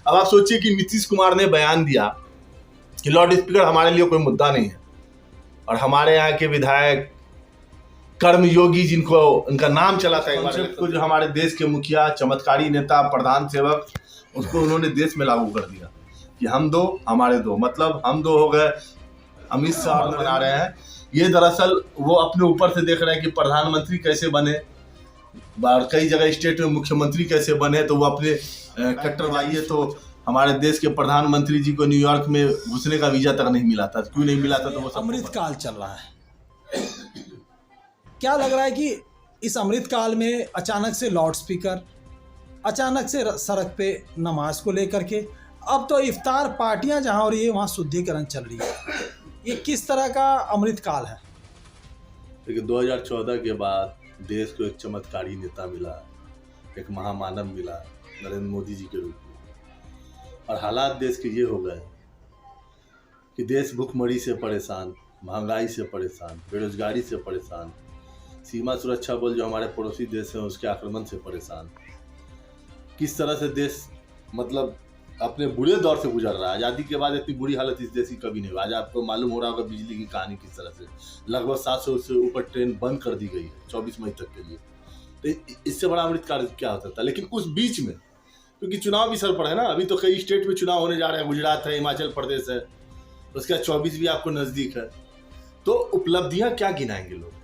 अब आप सोचिए कि नीतीश कुमार ने बयान दिया कि लाउड स्पीकर हमारे लिए कोई मुद्दा नहीं है, और हमारे यहाँ के विधायक कर्मयोगी, जिनको उनका नाम चला था एक बार, जो हमारे देश के मुखिया, चमत्कारी नेता, प्रधान सेवक, उसको उन्होंने देश में लागू कर दिया कि हम दो हमारे दो, मतलब हम दो हो गए, अमित शाह बना रहे हैं। ये दरअसल वो अपने ऊपर से देख रहे हैं कि प्रधानमंत्री कैसे बने, कई जगह स्टेट में मुख्यमंत्री कैसे बने, तो वो अपने कट्टरवादी है। तो हमारे देश के प्रधानमंत्री जी को न्यूयॉर्क में घुसने का वीजा तक नहीं मिला था। क्यों नहीं मिला था? तो वो अमृतकाल चल रहा है। क्या लग रहा है कि इस अमृतकाल में अचानक से लाउड स्पीकर, अचानक से सड़क पे नमाज को लेकर के, अब तो इफ्तार पार्टियां जहां हो रही है वहां शुद्धिकरण चल रही है, ये किस तरह का अमृतकाल है? देखिए, 2014 के बाद देश को एक चमत्कारी नेता मिला, एक महामानव मिला नरेंद्र मोदी जी के रूप में, और हालात देश के ये हो गए कि देश भूखमरी से परेशान, महंगाई से परेशान, बेरोजगारी से परेशान, सीमा सुरक्षा बल जो हमारे पड़ोसी देश हैं उसके आक्रमण से परेशान। किस तरह से देश मतलब अपने बुरे दौर से गुजर रहा है। आज़ादी के बाद इतनी बुरी हालत इस देश की कभी नहीं हुई। आज आपको मालूम हो रहा होगा बिजली की कहानी किस तरह से, लगभग 700 से ऊपर ट्रेन बंद कर दी गई है 24 मई तक के लिए। तो इससे बड़ा अमृतकाल क्या होता था? लेकिन उस बीच में क्योंकि चुनाव भी सर पर है ना, अभी तो कई स्टेट में चुनाव होने जा रहे हैं, गुजरात है, हिमाचल प्रदेश है, उसके बाद 24 भी आपको नज़दीक है। तो उपलब्धियाँ क्या गिनाएंगे लोग?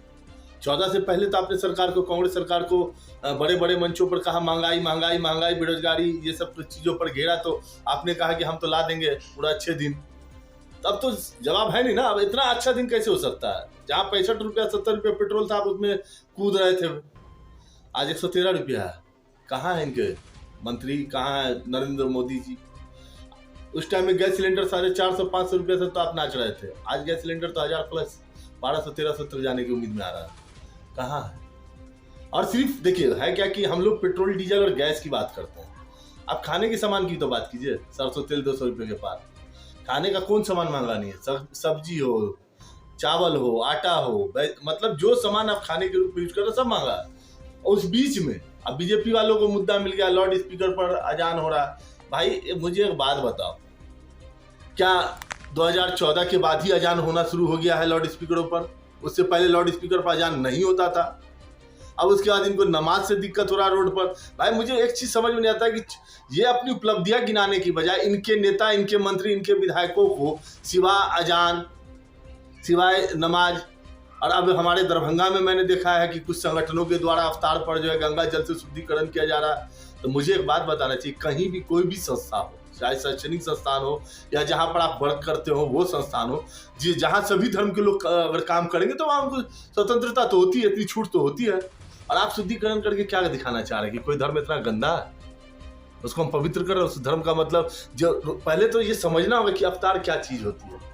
14 से पहले तो आपने सरकार को, कांग्रेस सरकार को बड़े बड़े मंचों पर कहा महंगाई महंगाई महंगाई, बेरोजगारी, ये सब चीज़ों पर घेरा, तो आपने कहा कि हम तो ला देंगे पूरा अच्छे दिन। तब तो जवाब है नहीं ना, अब इतना अच्छा दिन कैसे हो सकता है? जहाँ 65 रुपया 70 रुपया पेट्रोल था, आप उसमें कूद रहे थे, आज 113 रुपया है। कहाँ है इनके मंत्री, कहाँ है नरेंद्र मोदी जी? उस टाइम में गैस सिलेंडर 450-500 रुपये से तो आप नाच रहे थे, आज गैस सिलेंडर तो 1000 प्लस 1200-1300 तक जाने की उम्मीद में आ रहा है। कहाँ है? और सिर्फ देखिए है क्या कि हम लोग पेट्रोल डीजल और गैस की बात करते हैं, आप खाने के सामान की तो बात कीजिए। सरसों तेल 200 रुपये के पार, खाने का कौन सामान महंगा नहीं है? सब्जी हो, चावल हो, आटा हो, मतलब जो सामान आप खाने के रूप में यूज कर रहे हो सब महंगा है। उस बीच में अब बीजेपी वालों को मुद्दा मिल गया, लाउड स्पीकर पर अजान हो रहा। भाई मुझे एक बात बताओ, क्या 2014 के बाद ही अजान होना शुरू हो गया है लाउड स्पीकरों पर? उससे पहले लाउड स्पीकर पर अजान नहीं होता था। अब उसके बाद इनको नमाज से दिक्कत हो रहा रोड पर। भाई मुझे एक चीज समझ में नहीं आता कि ये अपनी उपलब्धियां गिनाने की बजाय इनके नेता, इनके मंत्री, इनके विधायकों को सिवाय अजान, सिवाय नमाज, और अब हमारे दरभंगा में मैंने देखा है कि कुछ संगठनों के द्वारा अवतार पर जो है गंगा जल से शुद्धिकरण किया जा रहा है। तो मुझे एक बात बताना चाहिए, कहीं भी कोई भी संस्था हो, चाहे शैक्षणिक संस्थान हो या जहाँ पर आप वर्क करते हो वो संस्थान हो, जहाँ सभी धर्म के लोग अगर काम करेंगे तो वहाँ उनको स्वतंत्रता तो होती है, इतनी छूट तो होती है। और आप शुद्धिकरण करके क्या दिखाना चाह रहे हैं कि कोई धर्म इतना गंदा है, उसको हम पवित्र कर रहे हैं? उस धर्म का मतलब जो पहले तो ये समझना होगा कि अवतार क्या चीज होती है।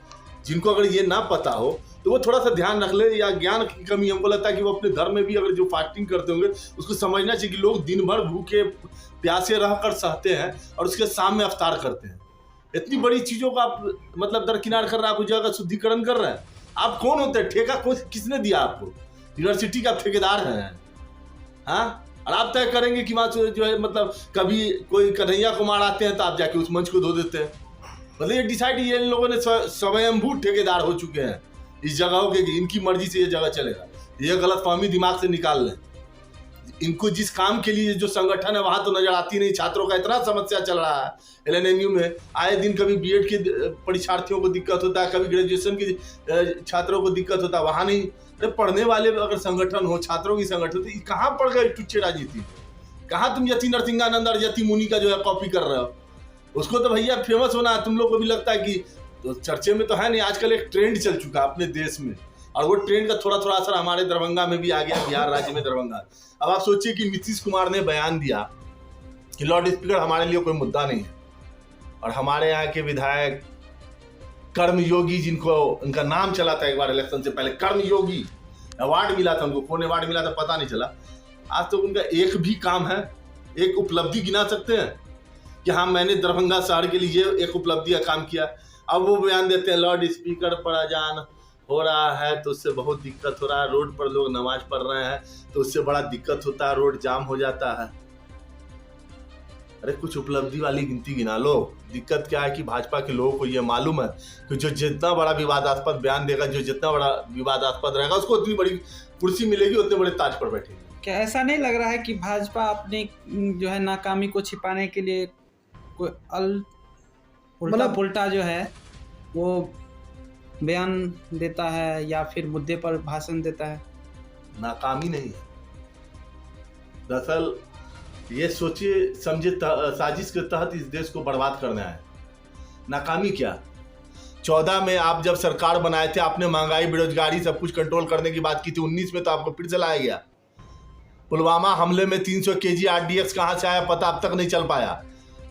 जिनको अगर ये ना पता हो तो वो थोड़ा सा ध्यान रख ले, या ज्ञान की कमी हमको लगता है कि वो अपने धर्म में भी अगर जो फास्टिंग करते होंगे उसको समझना चाहिए कि लोग दिन भर भूखे प्यासे रहकर सहते हैं और उसके सामने में अवतार करते हैं। इतनी बड़ी चीजों को आप मतलब दरकिनार कर रहे हैं, आप उस जगह का शुद्धिकरण कर रहे हैं। आप कौन होते हैं? ठेका किसने दिया आपको? यूनिवर्सिटी का ठेकेदार हैं? हाँ, और आप तय करेंगे कि वहाँ जो है मतलब कभी कोई कन्हैया कुमार आते हैं तो आप जाके उस मंच को धो देते हैं। मतलब ये डिसाइड ये इन लोगों ने स्वयंभू ठेकेदार हो चुके हैं इस जगहों के, इनकी मर्जी से ये जगह चलेगा। ये गलतफहमी दिमाग से निकाल लें। इनको जिस काम के लिए जो संगठन है वहां तो नजर आती नहीं। छात्रों का इतना समस्या चल रहा है LNMU में, आए दिन कभी बीएड के परीक्षार्थियों को दिक्कत होता है, कभी ग्रेजुएशन के छात्रों को दिक्कत होता है, वहां नहीं। अरे पढ़ने वाले अगर संगठन हो, छात्रों की संगठन, तो कहाँ पड़ गए टुच्चे राजनीति? कहाँ तुम यति नरसिंहानंद और यति मुनि का जो है कॉपी कर रहे हो? उसको तो भैया फेमस होना है, तुम लोग को भी लगता है कि तो चर्चे में तो है नहीं। आजकल एक ट्रेंड चल चुका है अपने देश में, और वो ट्रेंड का थोड़ा थोड़ा असर हमारे दरभंगा में भी आ गया, बिहार राज्य में दरभंगा। अब आप सोचिए कि नीतीश कुमार ने बयान दिया कि लाउड स्पीकर हमारे लिए कोई मुद्दा नहीं है, और हमारे यहाँ के विधायक कर्मयोगी, जिनको उनका नाम चला था एक बार इलेक्शन से पहले, कर्मयोगी अवार्ड मिला था उनको, कौन अवार्ड मिला था पता नहीं चला। आज तो उनका एक भी काम है, एक उपलब्धि गिना सकते हैं कि हाँ मैंने दरभंगा शहर के लिए एक उपलब्धि का काम किया? अब वो बयान देते हैं लाउड स्पीकर पर अजान हो रहा है तो उससे बहुत दिक्कत हो रहा है, रोड पर लोग नमाज पढ़ रहे हैं तो उससे बड़ा दिक्कत होता है, रोड जाम हो जाता है। अरे कुछ उपलब्धि वाली गिनती गिना लो। दिक्कत क्या है कि भाजपा के लोगों को ये मालूम है कि जो जितना बड़ा विवादास्पद बयान देगा, जो जितना बड़ा विवादास्पद रहेगा, उसको उतनी बड़ी कुर्सी मिलेगी, उतने बड़े ताज पर बैठेगी। क्या ऐसा नहीं लग रहा है कि भाजपा अपनी जो है नाकामी को छिपाने के लिए कोई उल्टा पुल्टा जो है वो बयान देता है या फिर मुद्दे पर भाषण देता है? नाकामी नहीं है, दरअसल ये सोचिए समझे साजिश के तहत इस देश को बर्बाद करना है। नाकामी क्या, 14 में आप जब सरकार बनाए थे, आपने महंगाई, बेरोजगारी सब कुछ कंट्रोल करने की बात की थी। 19 में तो आपको फिर से लाया गया। पुलवामा हमले में 300 kg RDX कहाँ से आया पता अब तक नहीं चल पाया।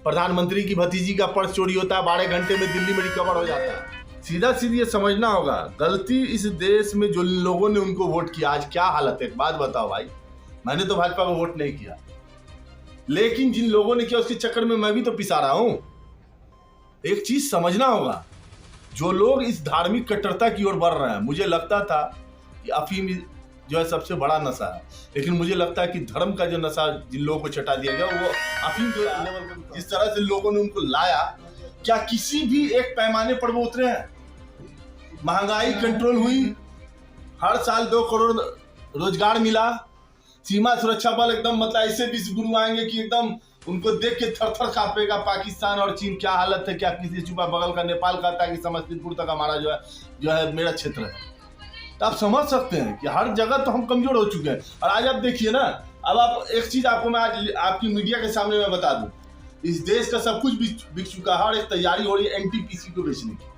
प्रधानमंत्री की भतीजी का पर्स चोरी होता है, 12 घंटे में दिल्ली में रिकवर हो जाता है। सीधा सीधी ये समझना होगा, गलती इस देश में जो लोगों ने उनको वोट किया, आज क्या हालत है। एक बात बताओ भाई, मैंने तो भाजपा को वोट नहीं किया, लेकिन जिन लोगों ने किया उसके चक्कर में मैं भी तो पिसा रहा हूं। एक चीज समझना होगा, जो लोग इस धार्मिक कट्टरता की ओर बढ़ रहे हैं, मुझे लगता था कि अफीम जो है सबसे बड़ा नशा है, लेकिन मुझे लगता है कि धर्म का जो नशा जिन लोगों को चटा दिया गया वो अफीम के लेवल पर। जिस तरह से लोगों ने उनको लाया, क्या किसी भी एक पैमाने पर वो उतरे हैं? महंगाई कंट्रोल हुई, हर साल 2 करोड़ रोजगार मिला, सीमा सुरक्षा बल एकदम मतलब ऐसे विश्वगुरु आएंगे कि एकदम उनको देख के थर थर कांपेगा पाकिस्तान और चीन। क्या हालत है, क्या किसी छुपा बगल का नेपाल कहता है कि समस्तीपुर तक हमारा जो है मेरा क्षेत्र है। तो आप समझ सकते हैं कि हर जगह तो हम कमजोर हो चुके हैं। और आज आप देखिए ना, अब आप एक चीज आपको मैं आज आपकी मीडिया के सामने मैं बता दूं, इस देश का सब कुछ बिक चुका है और एक तैयारी हो रही है NTPC को बेचने की।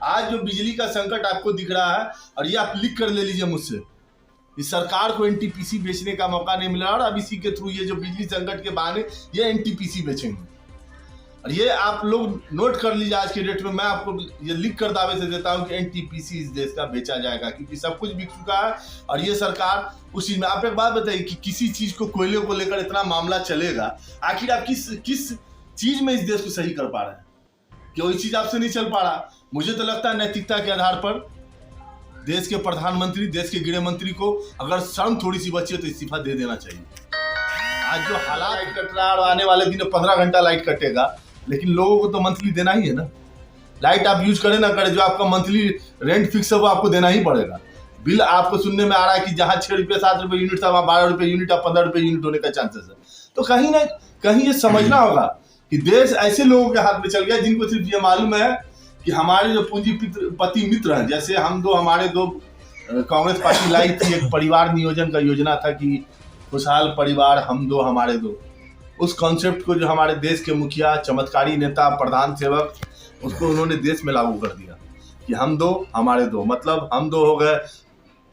आज जो बिजली का संकट आपको दिख रहा है, और ये आप लिख कर ले लीजिए मुझसे, इस सरकार को NTPC बेचने का मौका नहीं मिला, और अब इसी के थ्रू ये जो बिजली संकट के बहाने ये NTPC बेचेंगे। और ये आप लोग नोट कर लीजिए, आज के डेट में मैं आपको ये लिख कर दावे से देता हूं कि NTPC इस देश का बेचा जाएगा, क्योंकि सब कुछ बिक चुका है। और ये सरकार उसी में, आप एक बात बताइए कि किसी चीज को, कोयले को लेकर इतना मामला चलेगा, आखिर आप किस चीज में इस देश को सही कर पा रहे हैं? कोई चीज आपसे नहीं चल पा रहा। मुझे तो लगता है नैतिकता के आधार पर देश के प्रधानमंत्री, देश के गृह मंत्री को अगर शर्म थोड़ी सी बची है तो इस्तीफा दे देना चाहिए। आज जो हालात कट रहा है, और आने वाले दिन 15 घंटा लाइट कटेगा, लेकिन लोगों को तो मंथली देना ही है ना। लाइट आप यूज करें ना करें, जो आपका मंथली रेंट फिक्स है वो आपको देना ही पड़ेगा। बिल आपको सुनने में आ रहा है कि जहाँ 6 रुपये 7 रुपये यूनिट था, वहाँ 12 रुपये यूनिट और 15 रुपये यूनिट होने का चांसेस है। तो कहीं ना कहीं ये समझना होगा कि देश ऐसे लोगों के हाथ में चल गया जिनको सिर्फ ये मालूम है कि हमारे जो पूंजीपति मित्र हैं, जैसे हमारे दो कांग्रेस पार्टी लाई थी एक परिवार नियोजन का योजना था कि खुशहाल परिवार, हम दो हमारे दो। उस कॉन्सेप्ट को जो हमारे देश के मुखिया, चमत्कारी नेता, प्रधान सेवक, उसको उन्होंने देश में लागू कर दिया कि हम दो हमारे दो। मतलब हम दो हो गए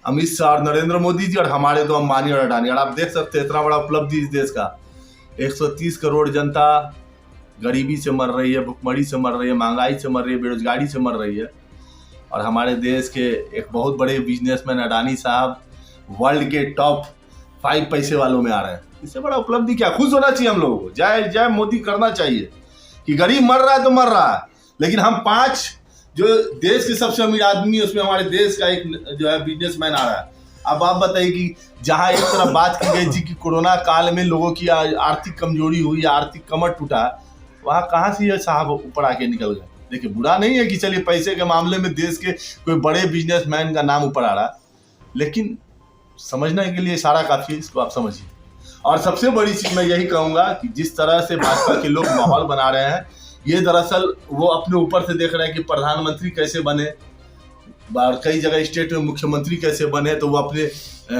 अमित शाह और नरेंद्र मोदी जी, और हमारे दो अंबानी और अडानी। और आप देख सकते हैं इतना बड़ा उपलब्धि इस देश का। 130 करोड़ जनता गरीबी से मर रही है, भुखमरी से मर रही है, महंगाई से मर रही है, बेरोजगारी से मर रही है। और हमारे देश के एक बहुत बड़े बिजनेसमैन अडानी साहब वर्ल्ड के टॉप 5 पैसे वालों में आ रहे हैं। इससे बड़ा उपलब्धि क्या? खुश होना चाहिए हम लोगों को, जय जय मोदी करना चाहिए कि गरीब मर रहा है तो मर रहा है, लेकिन हम 5 जो देश के सबसे अमीर आदमी है उसमें हमारे देश का एक जो है बिजनेसमैन आ रहा है। अब आप बताइए कि जहाँ एक तरफ बात की गई थी कि कोरोना काल में लोगों की आर्थिक कमजोरी हुई, आर्थिक कमर टूटा, वहाँ कहाँ से ये साहब ऊपर आके निकल गए। देखिए, बुरा नहीं है कि चलिए पैसे के मामले में देश के कोई बड़े बिजनेसमैन का नाम ऊपर आ रहा, लेकिन समझने के लिए इशारा काफी है, इसको आप समझिए। और सबसे बड़ी चीज मैं यही कहूंगा कि जिस तरह से भाजपा के लोग माहौल बना रहे हैं, ये दरअसल वो अपने ऊपर से देख रहे हैं कि प्रधानमंत्री कैसे बने, और कई जगह स्टेट में मुख्यमंत्री कैसे बने, तो वो अपने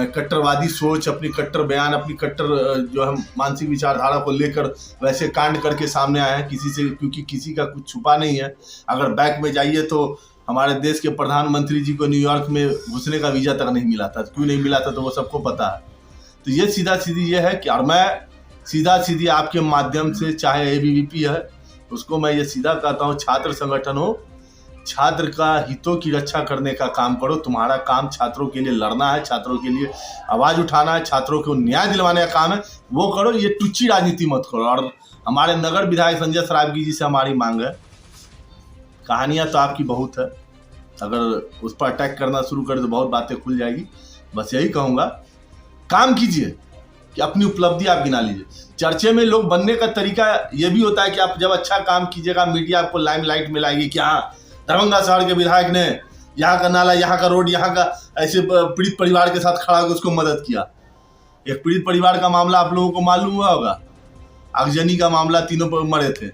कट्टरवादी सोच, अपनी कट्टर बयान, अपनी कट्टर जो है मानसिक विचारधारा को लेकर वैसे कांड करके सामने आए हैं किसी से, क्योंकि किसी का कुछ छुपा नहीं है। अगर बैक में जाइए तो हमारे देश के प्रधानमंत्री जी को न्यूयॉर्क में घुसने का वीजा तक नहीं मिला था। क्यों नहीं मिला था तो वो सबको पता है। तो ये सीधा सीधी ये है कि, और मैं सीधा सीधी आपके माध्यम से, चाहे ABVP है उसको मैं ये सीधा कहता हूँ, छात्र संगठन हो, छात्र का हितों की रक्षा करने का काम करो। तुम्हारा काम छात्रों के लिए लड़ना है, छात्रों के लिए आवाज उठाना है, छात्रों को न्याय दिलवाने का काम है, वो करो। ये टुच्ची राजनीति मत करो। और हमारे नगर विधायक संजय सरावगी जी से हमारी मांग है, कहानियां तो आपकी बहुत है, अगर उस पर अटैक करना शुरू करें तो बहुत बातें खुल जाएगी। बस यही कहूँगा, काम कीजिए, कि अपनी उपलब्धि आप गिना लीजिए। चर्चे में लोग बनने का तरीका ये भी होता है कि आप जब अच्छा काम कीजिएगा, मीडिया आपको लाइमलाइट में लाएगी कि हाँ दरभंगा शहर के विधायक ने यहाँ का नाला, यहाँ का रोड, यहाँ का ऐसे पीड़ित परिवार के साथ खड़ा होकर उसको मदद किया। एक पीड़ित परिवार का मामला आप लोगों को मालूम हुआ होगा, आगजनी का मामला, तीनों मरे थे।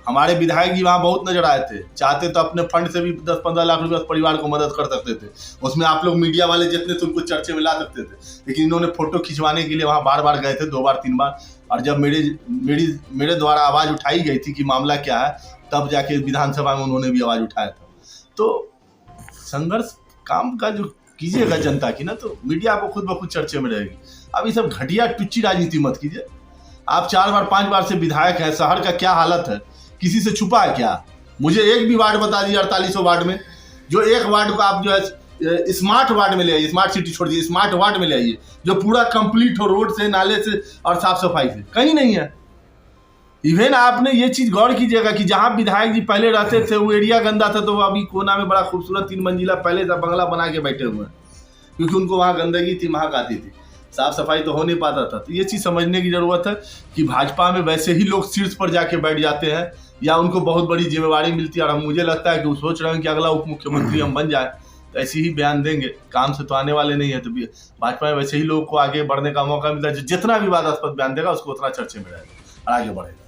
हमारे विधायक जी वहाँ बहुत नजर आए थे, चाहते तो अपने फंड से भी 10-15 लाख रुपए परिवार को मदद कर सकते थे। उसमें आप लोग मीडिया वाले जितने थे उनको चर्चे में ला सकते थे, लेकिन इन्होंने फोटो खिंचवाने के लिए वहाँ बार बार गए थे, 2 बार 3 बार। और जब मेरे द्वारा आवाज़ उठाई गई थी कि मामला क्या है, तब जाके विधानसभा में उन्होंने भी आवाज़ उठाया था। तो संघर्ष काम का जो कीजिएगा जनता की ना, तो मीडिया आपको खुद ब खुद चर्चे में रहेगी। अब ये सब घटिया टुच्ची राजनीति मत कीजिए। आप 4 बार 5 बार से विधायक हैं, शहर का क्या हालत है, किसी से छुपा है क्या? मुझे एक भी वार्ड बता दीजिए 4800 वार्ड में, जो एक वार्ड को आप जो है स्मार्ट वार्ड में ले आइए, स्मार्ट सिटी छोड़ दीजिए, स्मार्ट वार्ड में ले आइए जो पूरा कंप्लीट हो, रोड से, नाले से और साफ सफाई से। कहीं नहीं है। इवन आपने ये चीज गौर कीजिएगा कि जहाँ विधायक जी पहले रहते थे वो एरिया गंदा था, तो वो अभी कोना में बड़ा खूबसूरत 3 मंजिला पहले का बंगला बना के बैठे हुए हैं, क्योंकि उनको वहाँ गंदगी थी, महक आती थी, साफ सफाई तो हो नहीं पाता था। तो ये चीज़ समझने की जरूरत है कि भाजपा में वैसे ही लोग शीर्ष पर जाके बैठ जाते हैं या उनको बहुत बड़ी जिम्मेवारी मिलती है, और मुझे लगता है कि वो सोच रहे हैं कि अगला उप मुख्यमंत्री हम बन जाए, तो ऐसे ही बयान देंगे, काम से तो आने वाले नहीं है। तो भाजपा में वैसे ही लोगों को आगे बढ़ने का मौका मिलता है, जितना विवादास्पद बयान देगा उसको उतना चर्चे में रहेगा और आगे बढ़ेगा।